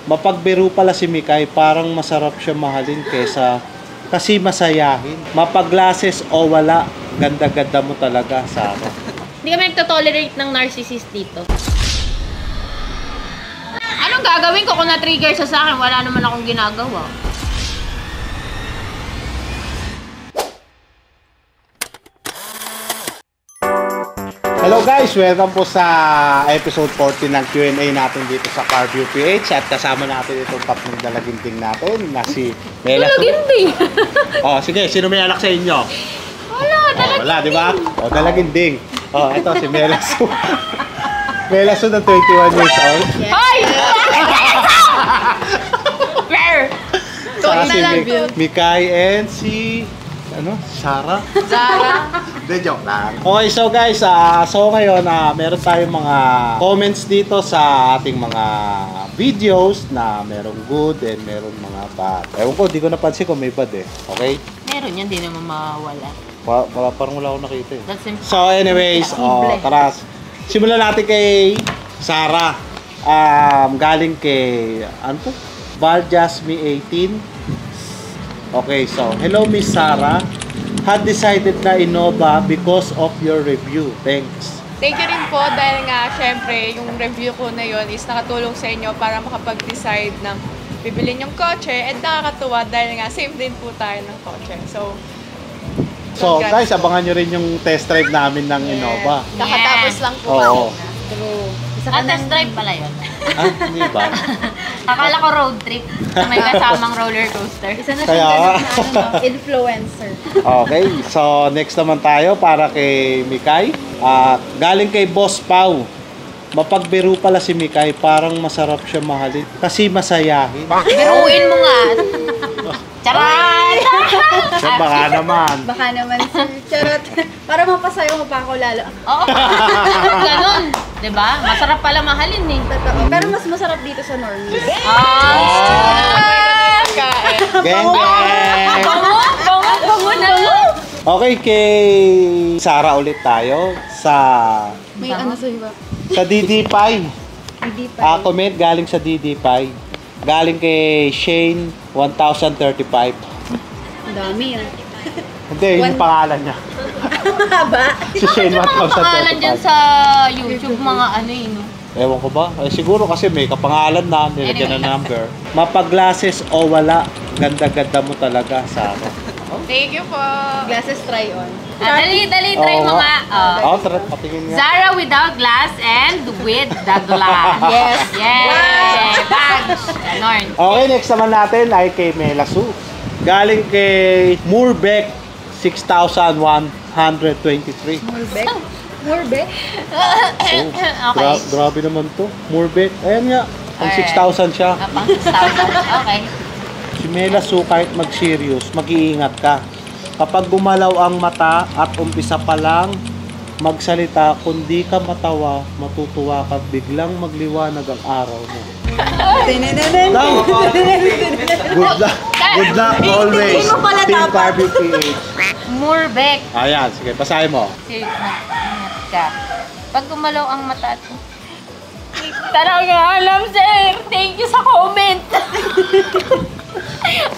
Mapagbiro pala si Mikay, parang masarap siya mahalin kesa kasi masayahin. Mapaglases o wala, ganda-ganda mo talaga, Sarah. Hindi kami nagtotolerate ng narcissist dito. Anong gagawin ko kung na-trigger siya sa akin? Wala naman akong ginagawa. Hello guys! Welcome po sa episode 14 ng Q&A natin dito sa Carview PH. At kasama natin itong tatlong dalaginting natin na si Mela. Dalaginting? Oh, sige, sino may anak sa inyo? Wala, dalaginting. Wala, di ba? Oh, dalaginting. Oh, ito si Mela Su. Mela Su ng 21 years old. Hoy! Where? Saka si Mikay and si Sarah? Hindi, joke lang. Okay, so guys, so ngayon, meron tayong mga comments dito sa ating mga videos na merong good and merong mga bad. Ewan ko, di ko napansin kung may bad eh. Okay? Meron yan, di naman mawala. Parang wala akong nakita eh. That's So anyways, tara. Simulan natin kay Sarah. Galing kay, ano to? Valjasmi 18. Okay, so, hello Miss Sarah. Had decided na Innova because of your review. Thanks. Thank you rin po dahil nga syempre yung review ko na yun is nakatulong sa inyo para makapag-decide ng bibilin yung kotse at nakakatuwa dahil nga save din po tayo ng kotse. So guys, abangan nyo rin yung test drive namin ng Innova. Kakatapos lang po. Oo. True. Test drive pala yun. Hindi ba? Akala ko road trip na may kasamang roller coaster. Isa na Kaya, Influencer. okay, so next naman tayo para kay Mikay. Galing kay Boss Pau. Mapagbiro pala si Mikay, parang masarap siya mahalin kasi masayahin. Biruin mo nga. Charan! Baka naman. Baka naman sir. Charot. Para mapasayo mo pa ako lalo. Oo. Ganon. Diba? Masarap pala mahalin eh. Totoo. Pero mas masarap dito sa Normies. Geng, geng. Bango na lang. Okay, kay Sarah ulit tayo sa May ano sa iba? sa DD Pie. Hindi pa. Comment galing sa DD Pie. Galing kay Shane 1035. Ang dami ah. Hindi, yun yung pangalan niya. Haba. Si Shane Pangalan dyan 1035. sa YouTube, mga ano eh, no? Ewan ko ba? Siguro kasi may kapangalan na, nilagyan na number. Mapaglases o wala, ganda-ganda mo talaga, Sarah. Thank you po. Glasses try on. Dali, try mo nga. Tara, patingin nga. Zara without glass and with the glass. Yes. Yes. Bags. Ganon. Okay, next naman natin ay kay Mela Su. Galing kay Moorbeck 6,123. Moorbeck? Moorbeck? Okay. Grabe naman to. Moorbeck. Ayan nga. Ang 6,000 siya. Pang 6,000. Okay. Si Mela Su, kahit mag-serious, mag-iingat ka. Kapag gumalaw ang mata at umpisa pa lang magsalita, kundi ka matawa, matutuwa ka, biglang magliwanag ang araw mo. Good luck. Good luck always. Team Carview PH. Moorbeck. Ayan, sige, basahin mo. Ingat ka. Pag gumalaw ang mata at... Talaga alam, sir. Thank you sa comment.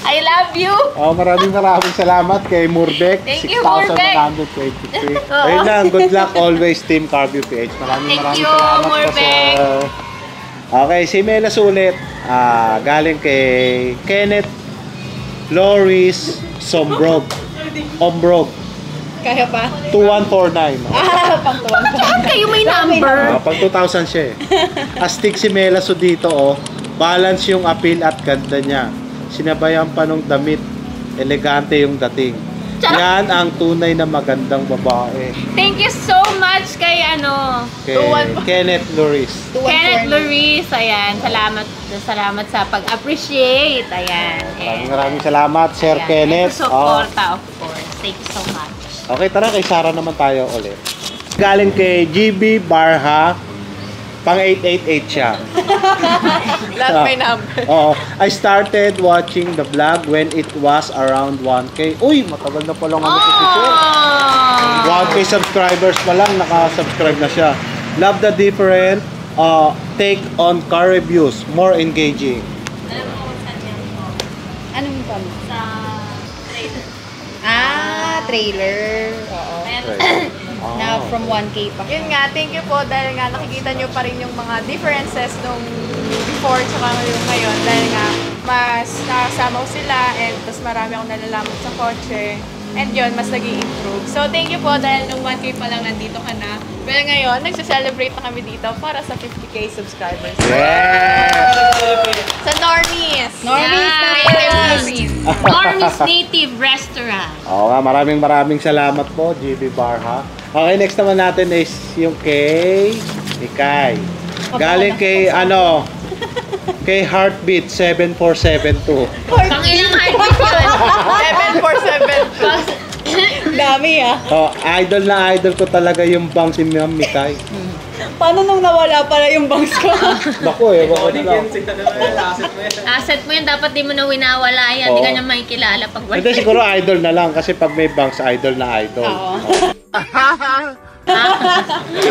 I love you. Maraming salamat kay Moorbeck. Thank you, Moorbeck. 6,123. Ayun lang, good luck always, Team Carview PH. Maraming Thank you, salamat po, Moorbeck. sir. Okay, si Mela Sulit. Galing kay Kenneth Loris Ombrog. Kaya pa? 2149. Pang tuwan pa. Saan kayo may number? Pag 2,000 siya eh. Astig si Mela Su dito oh. Balance yung appeal at ganda niya. Sinabayan pa nung damit. Elegante yung dating. Yan ang tunay na magandang babae. Thank you so much kay Kay Kenneth Loris. Kenneth Loris. Ayan, salamat sa pag-appreciate. Ayan. Maraming salamat, Sir Ayan. Kenneth. Ito suporta, of course. Thank you so much. Okay, tara kay Sarah naman tayo ulit. Galing kay GB Barha, pang 888 siya. Lahat may number. Oo. I started watching the vlog when it was around 1K. Uy, matagal na palang ano ito si Sir. 1K subscribers pa lang, naka-subscribe na siya. Love the different take on car reviews, more engaging. Anong pam? Sa trailer. Trailer. Oo. Na from 1K pa. Yun nga, thank you po dahil nga nakikita nyo pa rin yung mga differences nung before tsaka yung ngayon dahil nga mas nakasama ko sila and mas marami akong nalalaman sa kotse and yun, mas nag-i-improve. So thank you po dahil nung 1K pa lang nandito ka na. Pero ngayon, nagsa-celebrate na kami dito para sa 50K subscribers. Sa Normies! Normies na Normies! Normies Native Restaurant. Oo nga, maraming salamat po, GB Bar ha. Okay, next naman natin is yung kay Mikay. Galing kay kay Heartbeat 7472. Pang ilang heartbeat yun? 747. Dami Oh, idol na idol ko talaga yung bang si Ma'am Mikay. Paano nung nawala pala yung bangs ko? Naku bakit lang. Asset mo yun, dapat di mo na winawala yan. Hindi ka niya makikilala pag wala. Hindi, siguro idol na lang kasi pag may banks, idol na idol. Oo.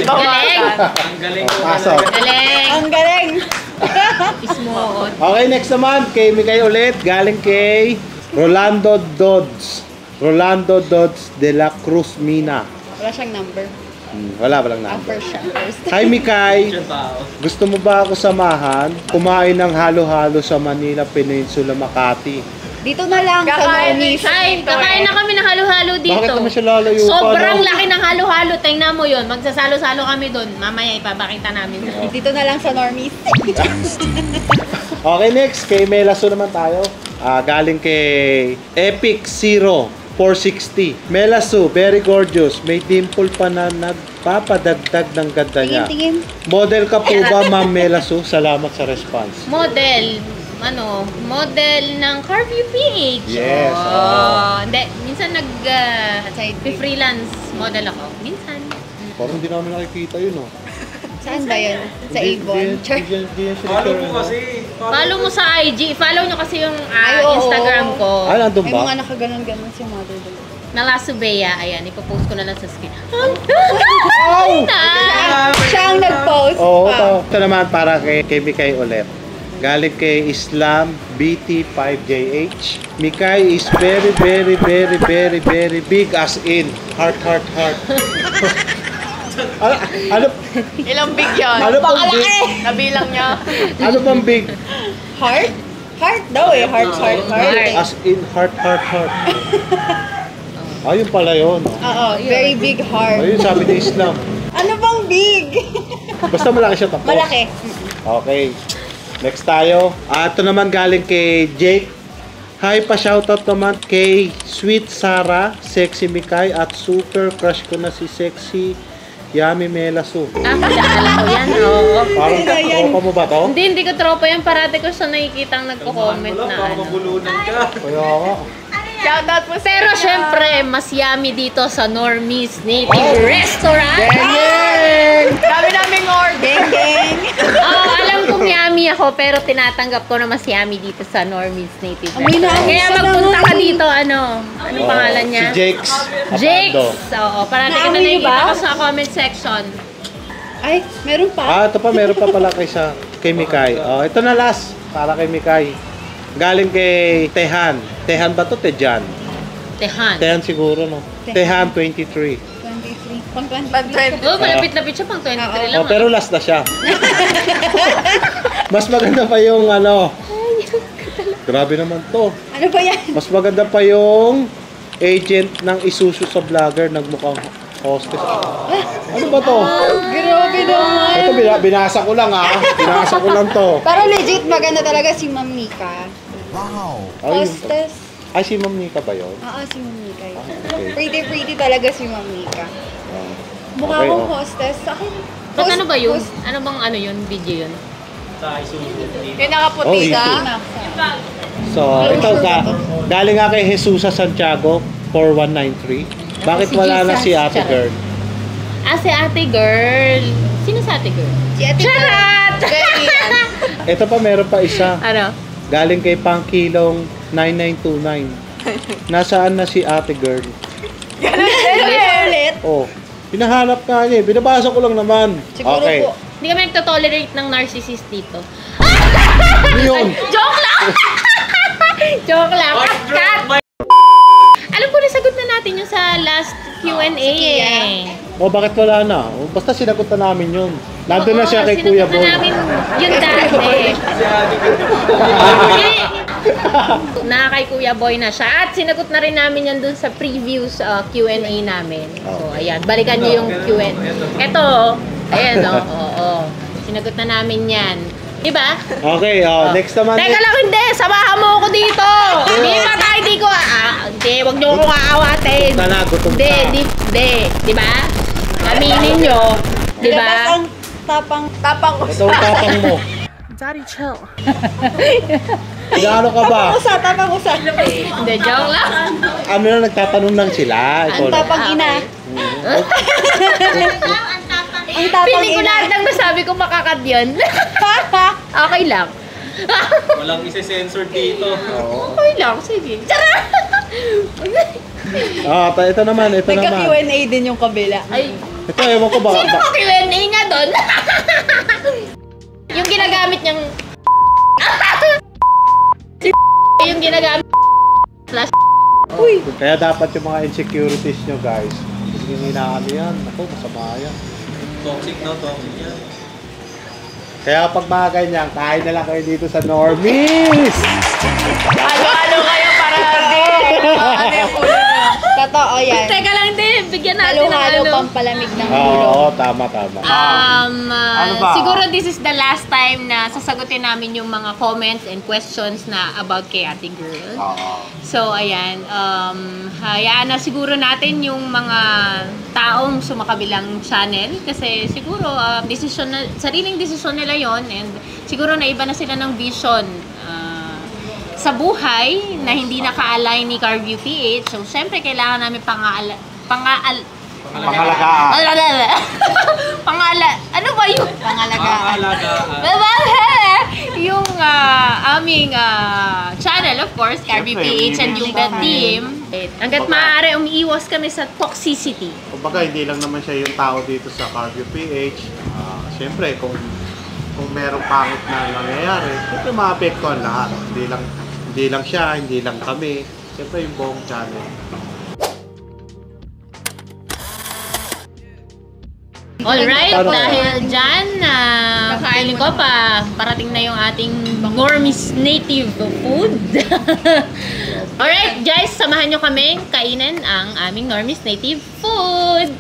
Galing! Pasok. Galing! Ang galing! Ismoot. Okay, next naman, kay Mikay ulit. Galing kay Rolando Dodds. Rolando Dodds de la Cruz Mina. Wala siyang number. Walang number. First siya. First. Hi Mikay, gusto mo ba ako samahan? Kumain ng halo-halo sa Manila Peninsula, Makati. Dito na lang sa Kakain Normies. Ay, kakain na kami ng halo-halo dito. Bakit naman siya lalayo pa? Sobrang laki ng halo-halo. Tingnan mo yun. Magsasalo-salo kami doon. Mamaya ipapakita namin. Dito na lang sa Normies. Okay, next, kay Melaso naman tayo. Galing kay Epic Zero 460. Melaso, very gorgeous. May dimple pa na nagpapadagdag ng ganda niya. Tingin. Model ka po ba, Ma'am Melaso? Salamat sa response. Model. Model ng Carview PH. Yes, Hindi, minsan freelance model ako. Minsan. Parang hindi namin nakikita yun, oh. Saan ba yun? Sa Avon? Follow mo sa IG. Follow nyo kasi yung oo. Instagram ko. Ay, nandun May ba? mga nakaganon-ganon si mother doon. Nalasubea. Ayan, ipopost ko na lang sa screen. Siya ang nag-post. Oo, ito naman para kay Mikay ulit. Galing kay Islam BT5JH. Mikay is very, very, very, very, very big as in heart. Ano? Ilang big yun? Ano pang big? Nabilang niya. Ano pang big? Heart? Heart daw eh. Heart. As in heart. Ayun pala yun. Oo, very big heart. Ayun sabi ni Islam. Ano bang big? Basta malaki siya tapos. Malaki. Okay. Next tayo. Ito naman galing kay Jake. Hi, pa-shoutout naman kay Sweet Sarah, Sexy Mikay, at super crush ko na si Sexy Yami Melaso. Alam ko yan, oo. Parang tropa mo ba to? Hindi ko tropa yan. Parati ko siya nakikitang nagko-comment na ano. Kaya nga. Shoutout po sa Pero inyo. syempre, mas yummy dito sa Normies Native Restaurant. Dami naming order. Geng. Oo, alam kong yummy ako, pero tinatanggap ko na mas yummy dito sa Normies Native Amoy na Restaurant. amoy Kaya ka magpunta ka naman. dito, anong pangalan niya? Si Jakes. Jakes! Apando. Oo, parati ko na Naamoy niyo nakikita ba? ko sa comment section. Ay, meron pa. Ito pa, meron pa pala kay Mikay. Ito na last, para kay Mikay. Galing kay Tehan. Tehan ba to? Tejan? Tehan. Tehan siguro, no? Tehan 23. 23. Pang 23. Oo, malapit-lapit siya pang 23 lang. Pero last na siya. Mas maganda pa yung grabe naman to. Ano ba yan? Mas maganda pa yung agent ng Isuzu sa vlogger, nagmukhang hostess. Ano ba to? Grabe naman. Ito, binasa ko lang Binasa ko lang to. Pero legit maganda talaga si Ma'am Nika. Ay, Hostess. ay, si Ma'am Nika ba yun? Oo, si Ma'am Nika yun. Okay. Pretty talaga si Ma'am Nika. Mukha Okay, akong oh. hostess. Sa akin, Ba't ano ba yun? host- Ano bang yun? Video yun? Yung nakaputi ka. So, ito galing nga kay Jesusa Santiago 4193. Bakit Si wala na Jesus. si Ate Charot. Girl? Si ate girl. Sino si ate girl? Si Ate Charot! Ito pa, meron pa isa. Ano? Galing kay Pangkilong 9929. Nasaan na si Ate Girl? Ulit. Oh, pinahanap ka niya. Binabasa ko lang naman. Siguro Okay. po. Hindi kami nagtotolerate ng narcissist dito. Ano yun? Joke lang! Joke lang. Cut! Alam ko, nasagot na natin yung sa last Q&A eh. O bakit wala na? O, basta sinagot na namin yun. Nandun na siya kay Kuya Boy. Sinagot na namin yun dati. Na kay Kuya Boy na siya. At sinagot na rin namin yan dun sa previous Q&A namin. So, ayan. Balikan niyo yung Q&A. Ito, ayan o. Oo. Sinagot na namin yan. Diba? Okay, next naman. Teka lang, hindi. Samahan mo ako dito. Hindi pa tayo, hindi ko. Hindi, wag niyo akong aawatin. Gutom ka. Hindi. Diba? Aminin nyo. Diba? ang tapang Tapang Ito ang tapang mo. Daddy, chill. Gano ka ba? tapang usa. Hindi, joke lang. Ano na nagtatanong lang sila. Ikaw Ang lang. tapang ina. Ang tapang Piling ko lahat ng nasabi ko makakat yun. Okay lang. Walang isa-sensor dito. Okay lang, sige. Tara! Ito naman. Nagka-Q&A din yung kabila. Ay, Ito, ewan ko ba? sino ko Q&A nga doon? Yung ginagamit niyang... yung ginagamit... Slash... Uy! Kaya dapat yung mga insecurities nyo, guys. Hindi na ano yan. Ako, masama yan. Toxic na, toxic yan. Kaya pag mga ganyan, kain na lang kayo dito sa Normies! Ano kayo para ano yung ulo na? Totoo yan. Teka lang din, bigyan natin ng Halo-halo ano. pampalamig ng ulo. Oo, tama. Ano ba? Siguro this is the last time na sasagutin namin yung mga comments and questions na about kay Ate Girl. So, ayan. Hayaan na siguro natin yung mga taong sumakabilang channel kasi siguro sariling desisyon nila yon and siguro na iba na sila ng vision sa buhay na hindi naka-align ni Carview PH. So, syempre, kailangan namin Pangalagaan. ano ba yun? Pangalagaan. Yung aming channel, of course, Carview PH and yung The Team. Hanggat maaari, umiiwas kami sa toxicity. Kumbaga, hindi lang naman siya yung tao dito sa Carview PH. Siyempre, kung merong pangit na nangyayari, siyempre maapektuhan lahat. Hindi lang siya, hindi lang kami. Siyempre yung buong channel. Alright, Ano? dahil dyan, feeling ko pa, parating na yung ating Normies native food. Alright, guys, samahan nyo kami kainin ang aming Normies native food.